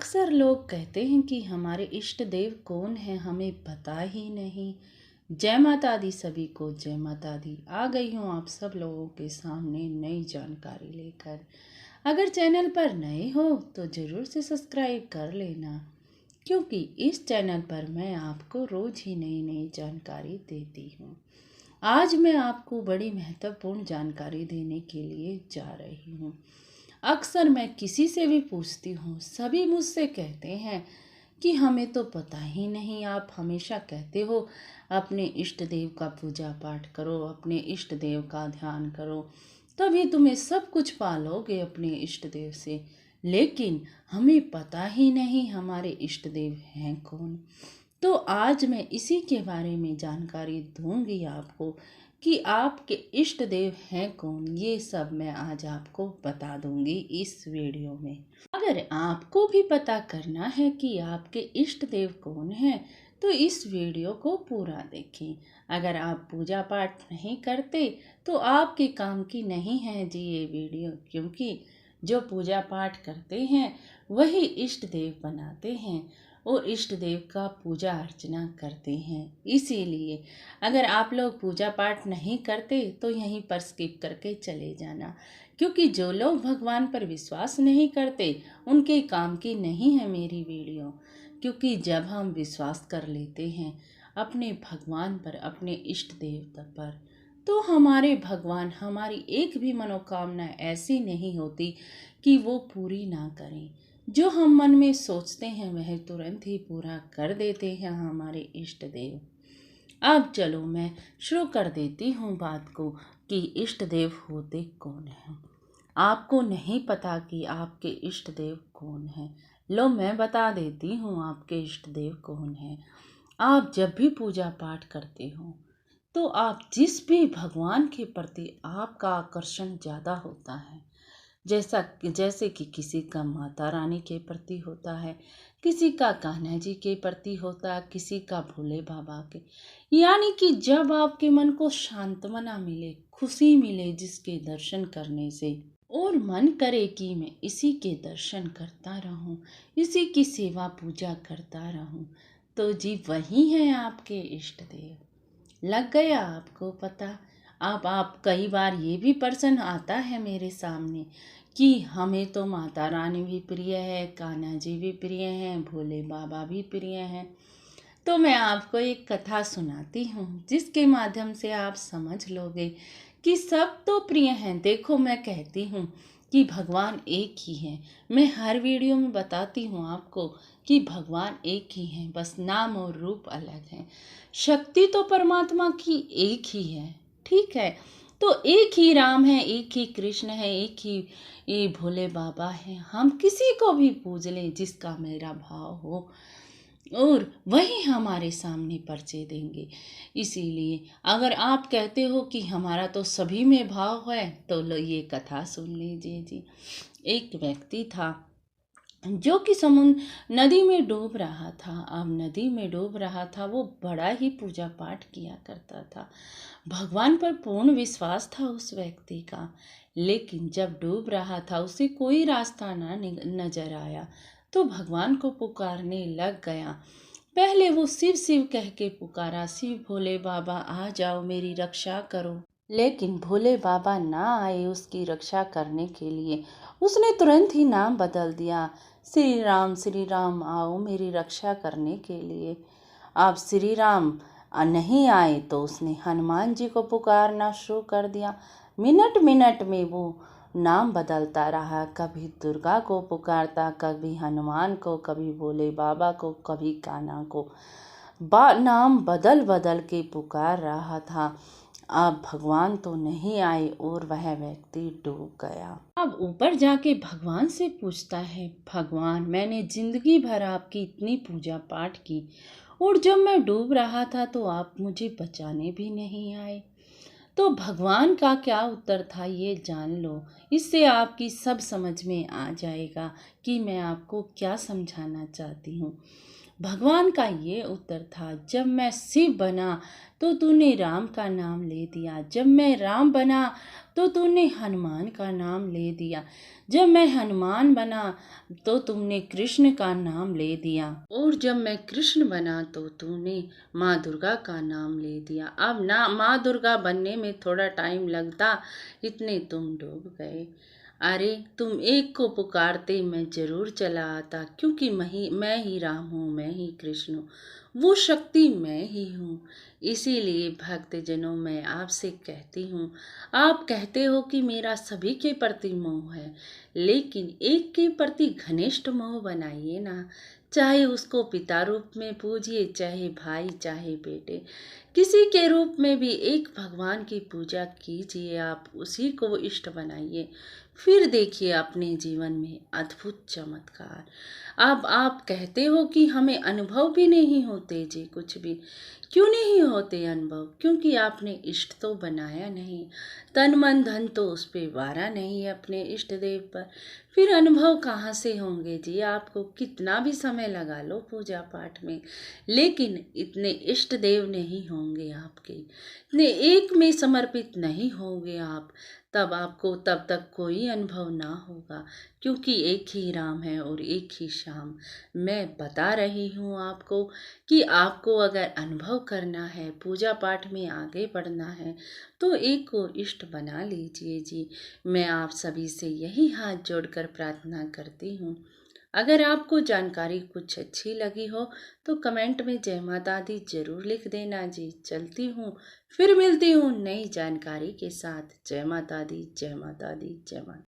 अक्सर लोग कहते हैं कि हमारे इष्ट देव कौन है हमें पता ही नहीं। जय माता दी सभी को, जय माता दी। आ गई हूँ आप सब लोगों के सामने नई जानकारी लेकर। अगर चैनल पर नए हो तो ज़रूर से सब्सक्राइब कर लेना, क्योंकि इस चैनल पर मैं आपको रोज़ ही नई नई जानकारी देती हूँ। आज मैं आपको बड़ी महत्वपूर्ण जानकारी देने के लिए जा रही हूँ। अक्सर मैं किसी से भी पूछती हूँ, सभी मुझसे कहते हैं कि हमें तो पता ही नहीं। आप हमेशा कहते हो अपने इष्ट देव का पूजा पाठ करो, अपने इष्ट देव का ध्यान करो, तभी तुम्हें सब कुछ पालोगे अपने इष्ट देव से। लेकिन हमें पता ही नहीं हमारे इष्ट देव हैं कौन। तो आज मैं इसी के बारे में जानकारी दूंगी आपको कि आपके इष्ट देव हैं कौन। ये सब मैं आज आपको बता दूंगी इस वीडियो में। अगर आपको भी पता करना है कि आपके इष्ट देव कौन हैं तो इस वीडियो को पूरा देखें। अगर आप पूजा पाठ नहीं करते तो आपके काम की नहीं है जी ये वीडियो, क्योंकि जो पूजा पाठ करते हैं वही इष्ट देव बनाते हैं और इष्ट देव का पूजा अर्चना करते हैं। इसीलिए अगर आप लोग पूजा पाठ नहीं करते तो यहीं पर स्किप करके चले जाना, क्योंकि जो लोग भगवान पर विश्वास नहीं करते उनके काम की नहीं है मेरी वीडियो। क्योंकि जब हम विश्वास कर लेते हैं अपने भगवान पर, अपने इष्ट देवता पर, तो हमारे भगवान हमारी एक भी मनोकामना ऐसी नहीं होती कि वो पूरी ना करें। जो हम मन में सोचते हैं वह तुरंत ही पूरा कर देते हैं हमारे इष्ट देव। अब चलो मैं शुरू कर देती हूँ बात को कि इष्ट देव होते कौन हैं। आपको नहीं पता कि आपके इष्ट देव कौन हैं। लो मैं बता देती हूँ आपके इष्ट देव कौन हैं। आप जब भी पूजा पाठ करते हो तो आप जिस भी भगवान के प्रति आपका आकर्षण ज़्यादा होता है, जैसे कि किसी का माता रानी के प्रति होता है, किसी का कान्हा जी के प्रति होता है, किसी का भोले बाबा के, यानी कि जब आपके मन को सांत्वना मिले, खुशी मिले जिसके दर्शन करने से, और मन करे कि मैं इसी के दर्शन करता रहूं, इसी की सेवा पूजा करता रहूं, तो जी वही है आपके इष्ट देव। लग गया आपको पता। अब आप कई बार ये भी प्रश्न आता है मेरे सामने कि हमें तो माता रानी भी प्रिय है, कान्हा जी भी प्रिय हैं, भोले बाबा भी प्रिय हैं। तो मैं आपको एक कथा सुनाती हूँ जिसके माध्यम से आप समझ लोगे कि सब तो प्रिय हैं। देखो मैं कहती हूँ कि भगवान एक ही है। मैं हर वीडियो में बताती हूँ आपको कि भगवान एक ही हैं, बस नाम और रूप अलग हैं। शक्ति तो परमात्मा की एक ही है, ठीक है। तो एक ही राम है, एक ही कृष्ण है, एक ही ये भोले बाबा है। हम किसी को भी पूज लें जिसका मेरा भाव हो, और वही हमारे सामने परिचय देंगे। इसीलिए अगर आप कहते हो कि हमारा तो सभी में भाव है तो लो ये कथा सुन लीजिए जी। एक व्यक्ति था जो कि समुद्र नदी में डूब रहा था। अब नदी में डूब रहा था, वो बड़ा ही पूजा पाठ किया करता था, भगवान पर पूर्ण विश्वास था उस व्यक्ति का। लेकिन जब डूब रहा था उसे कोई रास्ता ना नजर आया तो भगवान को पुकारने लग गया। पहले वो शिव शिव कह के पुकारा, शिव भोले बाबा आ जाओ मेरी रक्षा करो। लेकिन भोले बाबा ना आए उसकी रक्षा करने के लिए। उसने तुरंत ही नाम बदल दिया, श्री राम आओ मेरी रक्षा करने के लिए। अब श्री राम नहीं आए तो उसने हनुमान जी को पुकारना शुरू कर दिया। मिनट मिनट में वो नाम बदलता रहा, कभी दुर्गा को पुकारता, कभी हनुमान को, कभी भोले बाबा को, कभी कान्हा को। नाम बदल बदल के पुकार रहा था। अब भगवान तो नहीं आए और वह व्यक्ति डूब गया। अब ऊपर जाके भगवान से पूछता है, भगवान मैंने जिंदगी भर आपकी इतनी पूजा पाठ की और जब मैं डूब रहा था तो आप मुझे बचाने भी नहीं आए। तो भगवान का क्या उत्तर था ये जान लो, इससे आपकी सब समझ में आ जाएगा कि मैं आपको क्या समझाना चाहती हूँ। भगवान का ये उत्तर था, जब मैं शिव बना तो तूने राम का नाम ले दिया, जब मैं राम बना तो तूने हनुमान का नाम ले दिया, जब मैं हनुमान बना तो तुमने कृष्ण का नाम ले दिया, और जब मैं कृष्ण बना तो तूने माँ दुर्गा का नाम ले दिया। अब ना माँ दुर्गा बनने में थोड़ा टाइम लगता, इतने तुम डूब गए। अरे तुम एक को पुकारते मैं जरूर चला आता, क्योंकि मैं ही राम हूँ, मैं ही कृष्ण हूँ, वो शक्ति मैं ही हूँ। इसीलिए भक्तजनों मैं आपसे कहती हूँ, आप कहते हो कि मेरा सभी के प्रति मोह है, लेकिन एक के प्रति घनिष्ठ मोह बनाइए ना। चाहे उसको पिता रूप में पूजिए, चाहे भाई, चाहे बेटे, किसी के रूप में भी एक भगवान की पूजा कीजिए, आप उसी को इष्ट बनाइए। फिर देखिए अपने जीवन में अद्भुत चमत्कार। अब आप कहते हो कि हमें अनुभव भी नहीं होते जी, कुछ भी क्यों नहीं होते अनुभव? क्योंकि आपने इष्ट तो बनाया नहीं, तन मन धन तो उस पे वारा नहीं है अपने इष्ट देव पर। फिर अनुभव कहाँ से होंगे जी? आपको कितना भी समय लगा लो पूजा पाठ में, लेकिन इतने इष्ट देव नहीं होंगे आपके, इतने एक में समर्पित नहीं होंगे आप, तब तक कोई अनुभव ना होगा। क्योंकि एक ही राम है और एक ही श्याम। मैं बता रही हूँ आपको कि आपको अगर अनुभव करना है, पूजा पाठ में आगे बढ़ना है, तो एक को इष्ट बना लीजिए जी। मैं आप सभी से यही हाथ जोड़कर प्रार्थना करती हूँ। अगर आपको जानकारी कुछ अच्छी लगी हो तो कमेंट में जय माता दी जरूर लिख देना जी। चलती हूँ, फिर मिलती हूँ नई जानकारी के साथ। जय माता दी, जय माता दी, जय माता।